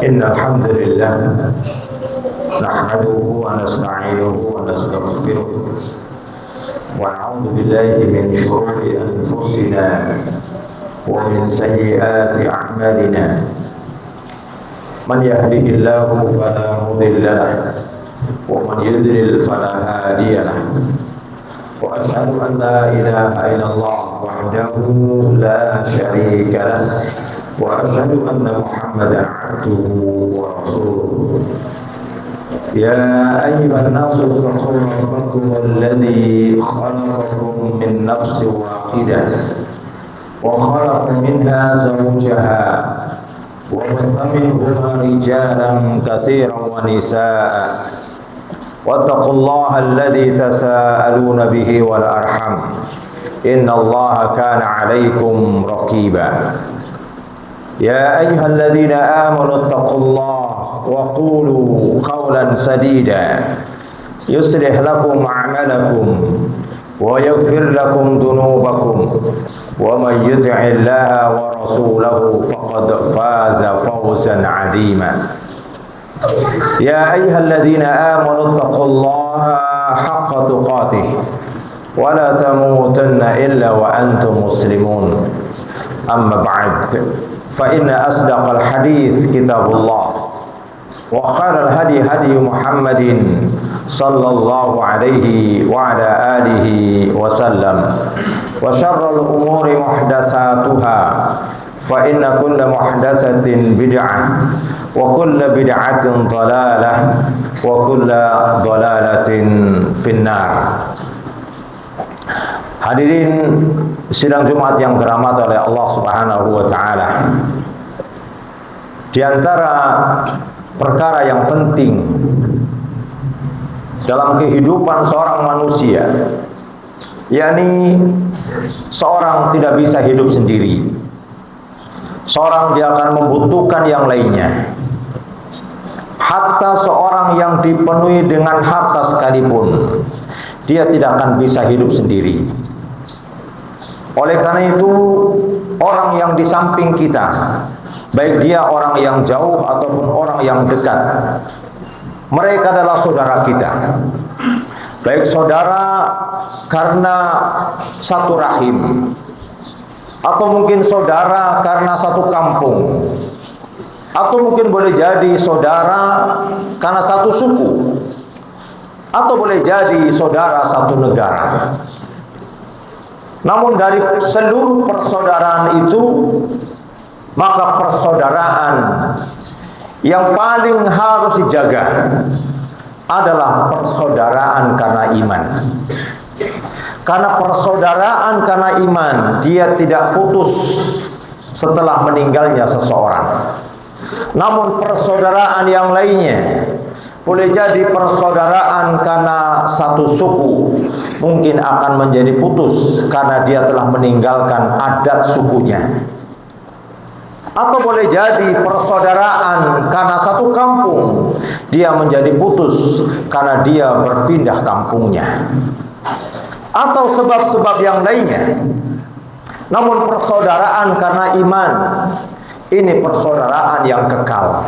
Innal hamdalillah nahmaduhu wa nasta'inuhu wa nastaghfiruh wa na'udzu billahi min shururi anfusina wa min sayyiati a'malina. Man yahdihillahu fala mudilla lahu wa man yudlil fala hadiya lahu. Wa asyhadu an la ilaha illallah wahdahu la syarika lahu wa asyhadu anna Muhammadan abduhu wa rasuluh. Ya ayyuhan nasu ittaqu rabbakum alladzi khalaqakum min nafsin wahidah wa khalaqa minha zawjaha wa batha minhuma rijalan katsiran wa nisaa'a. Wattaqullaha alladzi tasaaluna bihi wal arham. Innallaha kana 'alaikum raqiba. Ya ayyuhalladzina amanu ittaqullaha wa qulu qawlan sadida yuslih lakum a'malakum wa yaghfir lakum dhunubakum wa may yuti'illaha wa rasulahu faqad faza fawzan 'azima. Ya ayyuhalladzina amanu ittaqullaha haqqa tuqatih wa la tamutunna illa wa antum muslimun. Amma ba'd, fa inna asdaqal hadits kitabullah wa khairal hadi hadi Muhammadin sallallahu alaihi wa ala alihi wa sallam wa syarrul umuri muhdatsatuha fa inna kulla muhdatsatin bid'ah wa kulla bid'atin dhalalah wa kulla dhalalatin finnar. Hadirin sidang Jumat yang dirahmati oleh Allah Subhanahu wa taala. Di antara perkara yang penting dalam kehidupan seorang manusia, yakni seorang tidak bisa hidup sendiri. Seorang dia akan membutuhkan yang lainnya. Hatta seorang yang dipenuhi dengan harta sekalipun, dia tidak akan bisa hidup sendiri. Oleh karena itu, orang yang di samping kita, baik dia orang yang jauh ataupun orang yang dekat, mereka adalah saudara kita. Baik saudara karena satu rahim, atau mungkin saudara karena satu kampung, atau mungkin boleh jadi saudara karena satu suku, atau boleh jadi saudara satu negara. Namun dari seluruh persaudaraan itu, maka persaudaraan yang paling harus dijaga adalah persaudaraan karena iman. Karena persaudaraan karena iman, dia tidak putus setelah meninggalnya seseorang. Namun persaudaraan yang lainnya, boleh jadi persaudaraan karena satu suku, mungkin akan menjadi putus karena dia telah meninggalkan adat sukunya. Atau boleh jadi persaudaraan karena satu kampung, dia menjadi putus karena dia berpindah kampungnya. Atau sebab-sebab yang lainnya. Namun persaudaraan karena iman, ini persaudaraan yang kekal,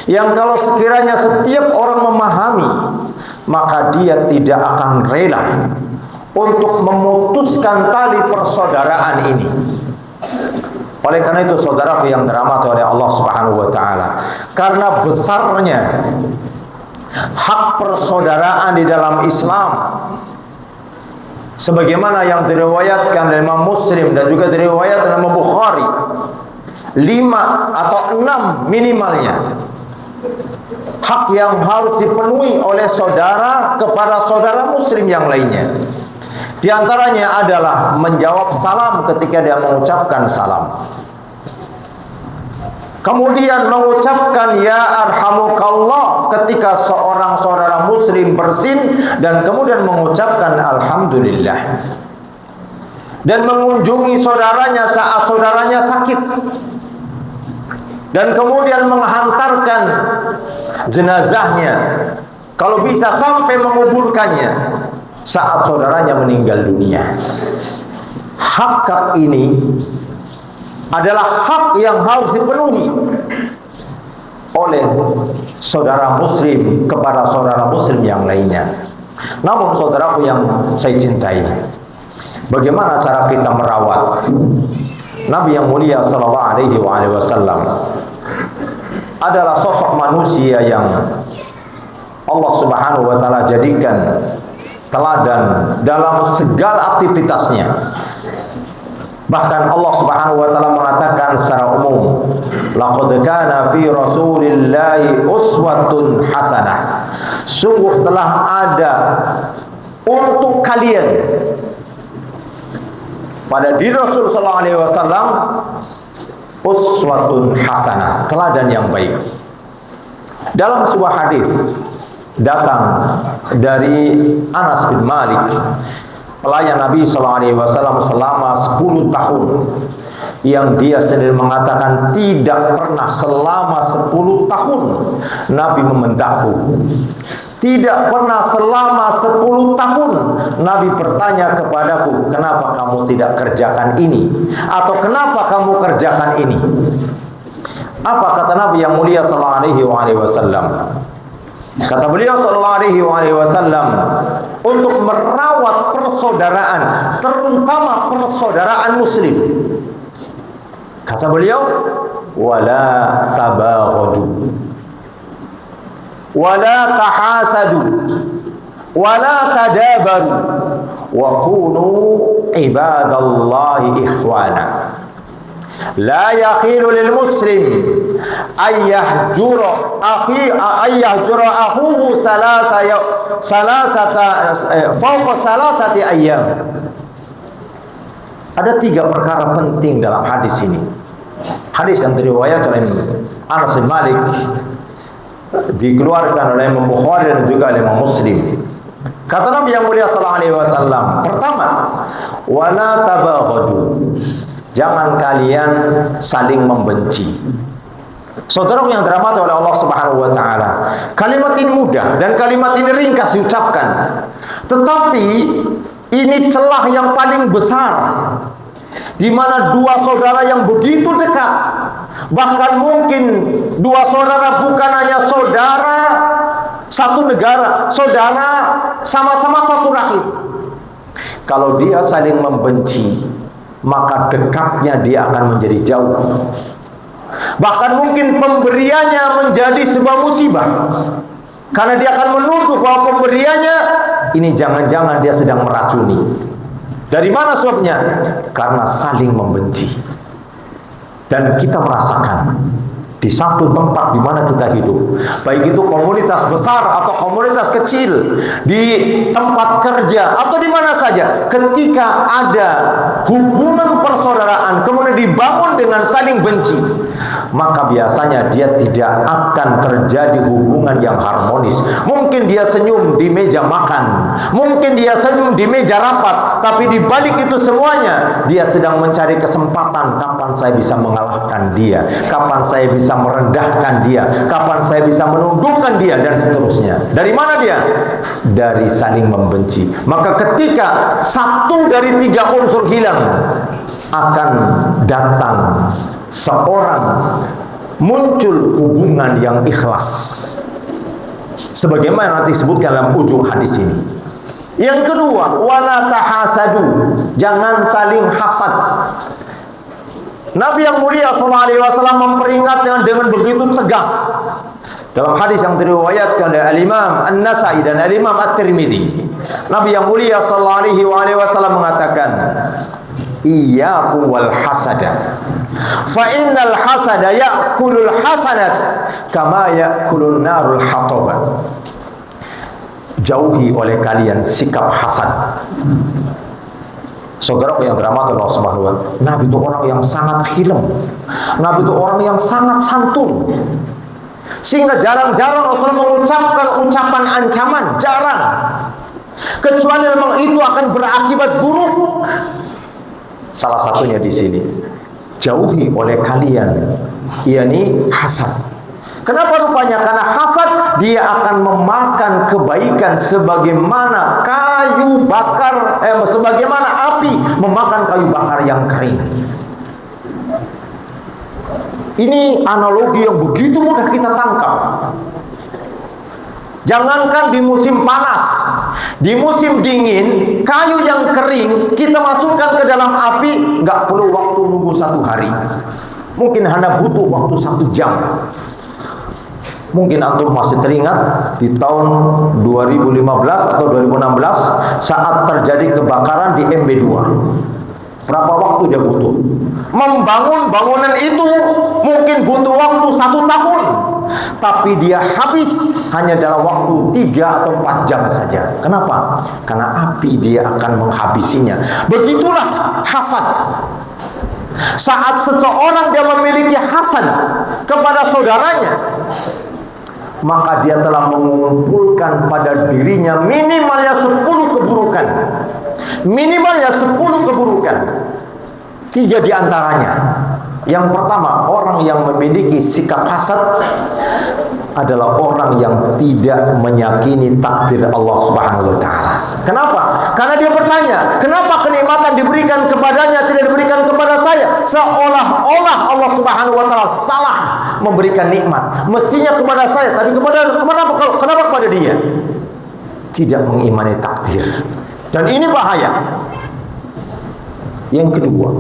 yang kalau sekiranya setiap orang memahami, maka dia tidak akan rela untuk memutuskan tali persaudaraan ini. Oleh karena itu, saudaraku yang dirahmati oleh Allah Subhanahu wa taala, karena besarnya hak persaudaraan di dalam Islam, sebagaimana yang diriwayatkan oleh Imam Muslim dan juga diriwayatkan oleh Imam Bukhari, 5 atau 6 minimalnya hak yang harus dipenuhi oleh saudara kepada saudara muslim yang lainnya. Di antaranya adalah menjawab salam ketika dia mengucapkan salam. Kemudian mengucapkan ya arhamukallah ketika seorang saudara muslim bersin, dan kemudian mengucapkan alhamdulillah. Dan mengunjungi saudaranya saat saudaranya sakit. Dan kemudian menghantarkan jenazahnya, kalau bisa sampai menguburkannya saat saudaranya meninggal dunia. Hak ini adalah hak yang harus dipenuhi oleh saudara muslim kepada saudara muslim yang lainnya. Namun saudaraku yang saya cintai, bagaimana cara kita merawat Nabi yang mulia sallallahu alaihi wasallam? Adalah sosok manusia yang Allah Subhanahu wa taala jadikan teladan dalam segala aktivitasnya. Bahkan Allah Subhanahu wa taala mengatakan secara umum, laqad kana fi rasulillahi uswatun hasanah. Sungguh telah ada untuk kalian pada diri Rasul sallallahu alaihi wasallam uswatun hasanah, teladan yang baik. Dalam sebuah hadis datang dari Anas bin Malik, pelayan Nabi sallallahu alaihi wasallam selama 10 tahun, yang dia sendiri mengatakan tidak pernah selama 10 tahun Nabi membentakku. Tidak pernah selama 10 tahun Nabi bertanya kepadaku, kenapa kamu tidak kerjakan ini? Atau kenapa kamu kerjakan ini? Apa kata Nabi yang mulia sallallahu alaihi wasallam? Kata beliau sallallahu alaihi wasallam, untuk merawat persaudaraan, terutama persaudaraan muslim. Kata beliau, wala tabaghadu, wala tahasadu, wala tadabaru, wa kunu ibadallahi ikhwana. La yakhilu lil muslim ayyahjura akhuhu fawqa salasati ayyam. Ada 3 perkara penting dalam hadis ini. Hadis yang diriwayatkan oleh Anas bin Malik, dikeluarkan oleh Imam Bukhari dan juga oleh Imam Muslim. Kata Nabi yang mulia sallallahu alaihi wasallam, pertama, wala tabaghadu. Jangan kalian saling membenci. Saudaraku yang dirahmati oleh Allah Subhanahu wa taala, kalimat ini mudah dan kalimat ini ringkas diucapkan. Tetapi ini celah yang paling besar, di mana 2 saudara yang begitu dekat, bahkan mungkin 2 saudara bukan hanya saudara satu negara, saudara sama-sama satu rahim. Kalau dia saling membenci, maka dekatnya dia akan menjadi jauh. Bahkan mungkin pemberiannya menjadi sebuah musibah, karena dia akan menuduh bahwa pemberiannya ini jangan-jangan dia sedang meracuni. Dari mana sebabnya? Karena saling membenci. Dan kita merasakan di satu tempat di mana kita hidup, baik itu komunitas besar atau komunitas kecil, di tempat kerja atau di mana saja, ketika ada hubungan persaudaraan kemudian dibangun dengan saling benci, maka biasanya dia tidak akan terjadi hubungan yang harmonis. Mungkin dia senyum di meja makan, mungkin dia senyum di meja rapat, tapi di balik itu semuanya dia sedang mencari kesempatan kapan saya bisa mengalahkan dia, kapan saya bisa merendahkan dia, kapan saya bisa menundukkan dia, dan seterusnya. Dari mana dia? Dari saling membenci. Maka ketika 1 dari 3 unsur hilang, akan datang seorang muncul hubungan yang ikhlas, sebagaimana nanti disebutkan dalam ujung hadis ini. Yang kedua, wala tahasadu, jangan saling hasad. Nabi yang mulia sallallahu alaihi wasallam memperingatkan dengan begitu tegas dalam hadis yang diriwayatkan oleh Al-Imam An-Nasa'i dan Al-Imam At-Tirmidzi. Nabi yang mulia sallallahu alaihi wasallam mengatakan, iyyakum wal hasada, fa innal hasada ya'kulul hasanat kama ya'kulun narul hataban. Jauhi oleh kalian sikap hasad. Saudara yang dirahmati Allah Subhanahu wa taala, Nabi itu orang yang sangat hilem. Nabi itu orang yang sangat santun. Sehingga jarang-jarang Rasulullah mengucapkan ucapan ancaman, jarang. Kecuali memang itu akan berakibat buruk. Salah satunya di sini, jauhi oleh kalian, yakni hasad. Kenapa rupanya? Karena hasad dia akan memakan kebaikan sebagaimana kayu bakar, sebagaimana api memakan kayu bakar yang kering. Ini analogi yang begitu mudah kita tangkap. Jangankan di musim panas, di musim dingin, kayu yang kering kita masukkan ke dalam api, nggak perlu waktu nunggu 1 hari. Mungkin hanya butuh waktu 1 jam. Mungkin antum masih teringat di tahun 2015 atau 2016 saat terjadi kebakaran di MB2. Berapa waktu dia butuh? Membangun bangunan itu mungkin butuh waktu 1 tahun, tapi dia habis hanya dalam waktu 3 atau 4 jam saja. Kenapa? Karena api dia akan menghabisinya. Begitulah hasad. Saat seseorang dia memiliki hasad kepada saudaranya, maka dia telah mengumpulkan pada dirinya minimalnya 10 keburukan. Minimalnya 10 keburukan. 3 di antaranya. Yang pertama, orang yang memiliki sikap hasad adalah orang yang tidak meyakini takdir Allah Subhanahu wa taala. Kenapa? Karena dia bertanya, kenapa kenikmatan diberikan kepadanya tidak diberikan kepada saya? Seolah-olah Allah Subhanahu wa taala salah memberikan nikmat. Mestinya kepada saya, tapi kenapa kepada dia? Tidak mengimani takdir. Dan ini bahaya. Yang kedua,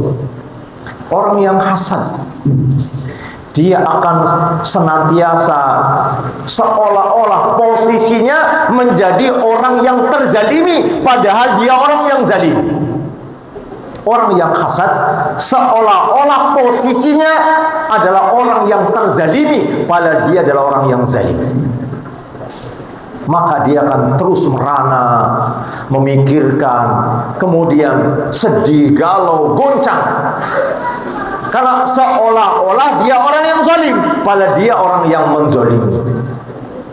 orang yang hasad, dia akan senantiasa seolah-olah posisinya menjadi orang yang terzalimi, padahal dia orang yang zalim. Orang yang hasad seolah-olah posisinya adalah orang yang terzalimi, padahal dia adalah orang yang zalim. Maka dia akan terus merana, memikirkan, kemudian sedih, galau, goncang. Karena seolah-olah dia orang yang zalim, padahal dia orang yang menzalimi.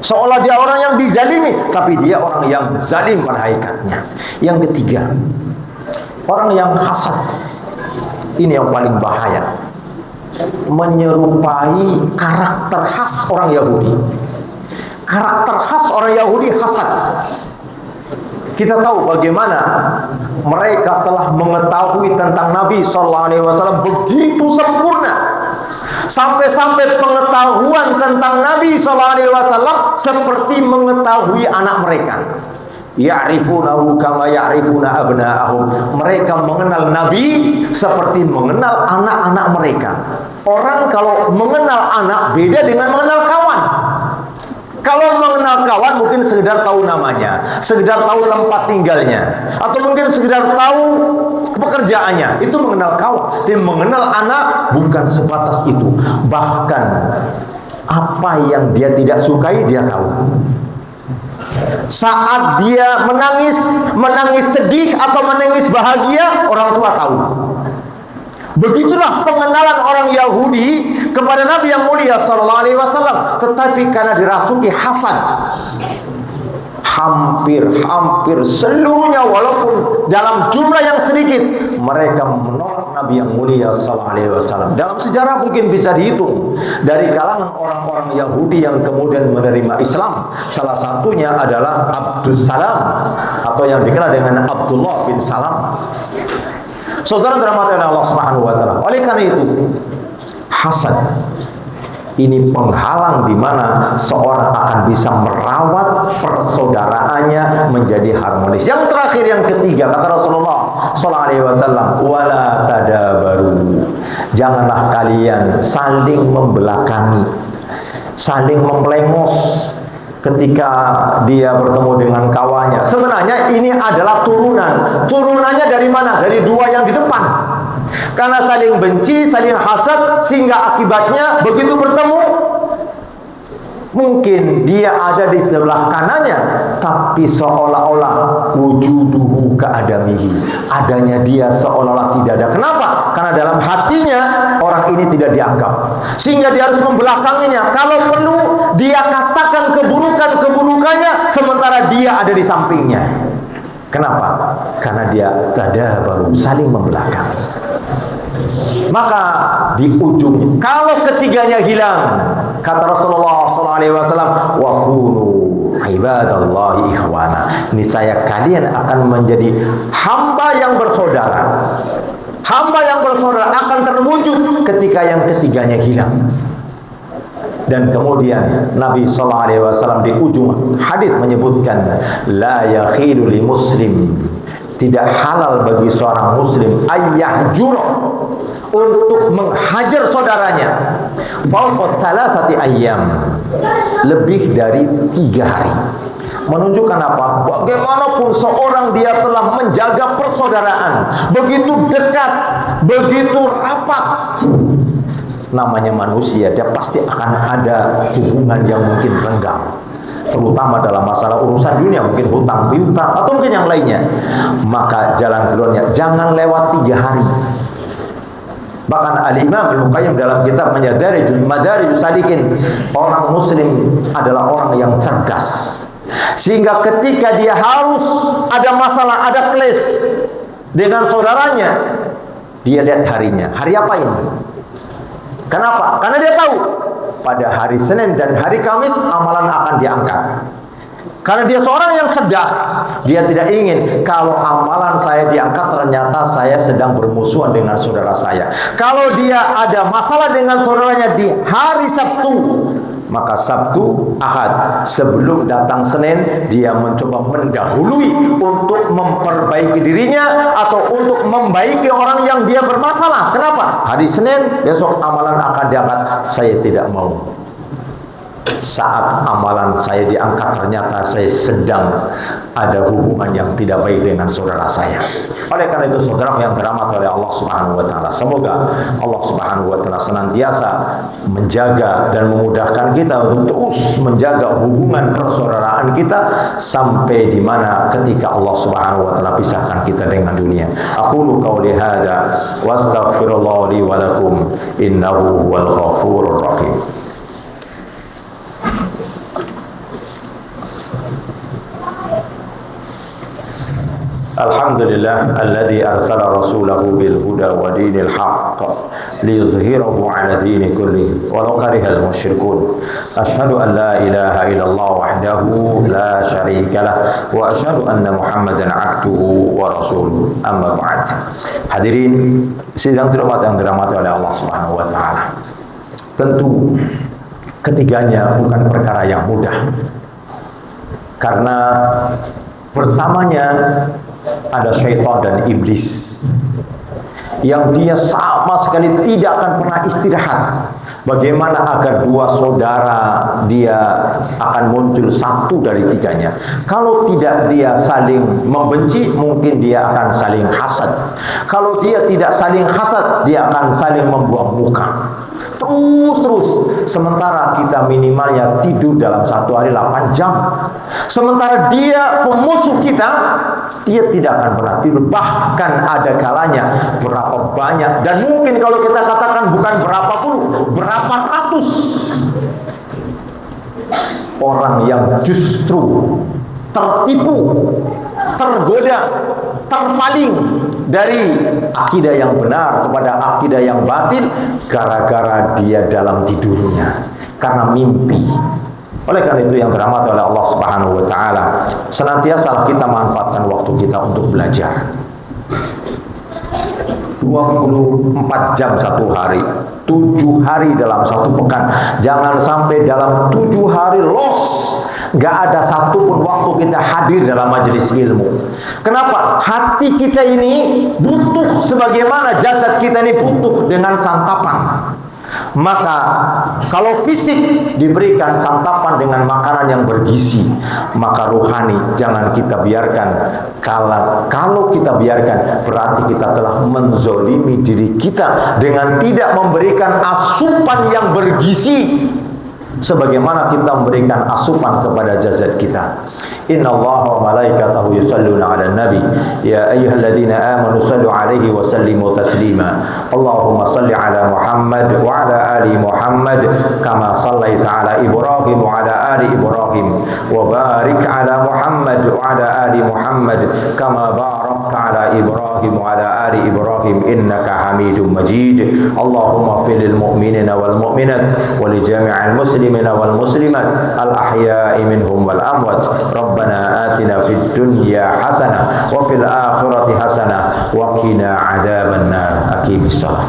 Seolah dia orang yang dizalimi, tapi dia orang yang zalim pada hakikatnya. Yang ketiga, orang yang hasad. Ini yang paling bahaya. Menyerupai karakter khas orang Yahudi. Karakter khas orang Yahudi hasad. Kita tahu bagaimana mereka telah mengetahui tentang Nabi SAW begitu sempurna, sampai-sampai pengetahuan tentang Nabi SAW seperti mengetahui anak mereka. Ya'rifunahu kama ya'rifuna abna'ahum. Mereka mengenal Nabi seperti mengenal anak-anak mereka. Orang kalau mengenal anak beda dengan mengenal kawan. Kalau mengenal kawan mungkin sekedar tahu namanya, sekedar tahu tempat tinggalnya, atau mungkin sekedar tahu pekerjaannya. Itu mengenal kawan. Tapi mengenal anak bukan sebatas itu. Bahkan apa yang dia tidak sukai dia tahu. Saat dia menangis sedih atau menangis bahagia, orang tua tahu. Begitulah pengenalan orang Yahudi kepada Nabi yang mulia sallallahu alaihi wasallam. Tetapi karena dirasuki hasad, hampir seluruhnya walaupun dalam jumlah yang sedikit, mereka menolak Nabi yang mulia sallallahu alaihi wasallam. Dalam sejarah mungkin bisa dihitung dari kalangan orang-orang Yahudi yang kemudian menerima Islam. Salah satunya adalah Abdus Salam atau yang dikenal dengan Abdullah bin Salam. Saudara dirahmati oleh Allah Subhanahu wa taala. Oleh karena itu, hasad ini penghalang di mana seorang akan bisa merawat persaudaraannya menjadi harmonis. Yang terakhir, yang ketiga, kata Rasulullah sallallahu alaihi wasallam, wala tadabaru. Janganlah kalian saling membelakangi, saling memplengos ketika dia bertemu dengan kawannya. Sebenarnya ini adalah turunan. Turunannya dari mana? Dari dua yang di depan. Karena saling benci, saling hasad, sehingga akibatnya begitu bertemu, mungkin dia ada di sebelah kanannya, tapi seolah-olah wujuduhu ka'adamihi, adanya dia seolah-olah tidak ada. Kenapa? Karena dalam hatinya orang ini tidak dianggap, sehingga dia harus membelakanginya. Kalau perlu dia katakan keburukannya, sementara dia ada di sampingnya. Kenapa? Karena dia baru saling membelakangi. Maka di ujung, kalau ketiganya hilang, kata Rasulullah SAW, wa kunu ibadallahi ikhwana. Niscaya kalian akan menjadi hamba yang bersaudara. Hamba yang bersaudara akan terwujud ketika ketika yang ketiganya hilang. Dan kemudian Nabi sallallahu alaihi wasallam di ujung hadis menyebutkan, la yakhilu li muslim, tidak halal bagi seorang muslim ayyahjura, untuk menghajar saudaranya fawqa thalathati ayyam, lebih dari 3 hari. Menunjukkan apa? Bagaimanapun seorang dia telah menjaga persaudaraan begitu dekat, begitu rapat, namanya manusia, dia pasti akan ada hubungan yang mungkin renggang, terutama dalam masalah urusan dunia, mungkin hutang piutang atau mungkin yang lainnya. Maka jalan keluarnya jangan lewat 3 hari. Bahkan Al-Imam Ibnu Qayyim dalam kitab Madarijus Salikin, orang muslim adalah orang yang cerdas, sehingga ketika dia harus ada masalah, ada clash dengan saudaranya, dia lihat harinya, hari apa ini. Kenapa? Karena dia tahu pada hari Senin dan hari Kamis amalan akan diangkat. Karena dia seorang yang cerdas, dia tidak ingin kalau amalan saya diangkat ternyata saya sedang bermusuhan dengan saudara saya. Kalau dia ada masalah dengan saudaranya di hari Sabtu, maka Sabtu, Ahad, sebelum datang Senin, dia mencoba mendahului untuk memperbaiki dirinya atau untuk membaiki orang yang dia bermasalah. Kenapa? Hari Senin, besok amalan akan diangkat. Saya tidak mau. Saat amalan saya diangkat ternyata saya sedang ada hubungan yang tidak baik dengan saudara saya. Oleh karena itu saudara yang dirahmati oleh Allah Subhanahu wa taala, semoga Allah Subhanahu wa taala senantiasa menjaga dan memudahkan kita untuk terus menjaga hubungan persaudaraan kita sampai di mana ketika Allah Subhanahu wa taala pisahkan kita dengan dunia. Aqulu qauli hadza wa astaghfirullah li wa lakum innahu huwal ghafurur rahim. Alhamdulillah alladzi arsala rasulahu bil huda wa dinil haqq liyuzhirahu 'ala dini kulli walau karihal musyrikun. Asyhadu an la ilaha illallah wahdahu la syarika lah wa asyhadu anna Muhammadan 'abduhu wa rasuluh. Amma ba'd. Hadirin sidang terhormat yang dirahmati oleh Allah Subhanahu wa taala. Tentu ketiganya bukan perkara yang mudah. Karena bersamanya ada syaitan dan iblis yang dia sama sekali tidak akan pernah istirahat. Bagaimana agar dua saudara dia akan muncul satu dari tiganya? Kalau tidak dia saling membenci, mungkin dia akan saling hasad. Kalau dia tidak saling hasad, dia akan saling membuang muka. Terus. Sementara kita minimalnya tidur dalam satu hari 8 jam. Sementara dia pemusuh kita, dia tidak akan pernah tidur. Bahkan ada kalanya berapa banyak, dan mungkin kalau kita katakan bukan berapa puluh, berapa ratus orang yang justru tertipu, tergoda, terpaling dari akidah yang benar kepada akidah yang batil gara-gara dia dalam tidurnya, karena mimpi. Oleh karena itu yang dirahmati oleh Allah Subhanahu wa taala, senantiasa kita manfaatkan waktu kita untuk belajar. 24 jam satu hari, 7 hari dalam satu pekan. Jangan sampai dalam 7 hari loss, gak ada satupun waktu kita hadir dalam majelis ilmu. Kenapa? Hati kita ini butuh, sebagaimana jasad kita ini butuh dengan santapan. Maka kalau fisik diberikan santapan dengan makanan yang bergizi, maka rohani jangan kita biarkan. Kalau kita biarkan, berarti kita telah menzolimi diri kita dengan tidak memberikan asupan yang bergizi sebagaimana kita memberikan asupan kepada jasad kita. Innallaha wa malaikatahu yusalluna 'alan nabi ya ayyuhalladzina amanu sallu 'alaihi wa sallimu taslima. Allahumma salli 'ala Muhammad wa 'ala ali Muhammad kama shallaita 'ala Ibrahim wa 'ala ali Ibrahim wa barik 'ala Muhammad wa 'ala ali Muhammad kama barakta 'ala Ibrahim wa 'ala ali Ibrahim innaka Hamidum Majid. Allahumma fil mu'minina wal mu'minat wa li jami'il muslimina wal muslimat al ahya'i minhum wal amwat. Rabbana atina fid dunya hasanah wa fil akhirati hasanah wa qina adzabannar. Aqimis shalah.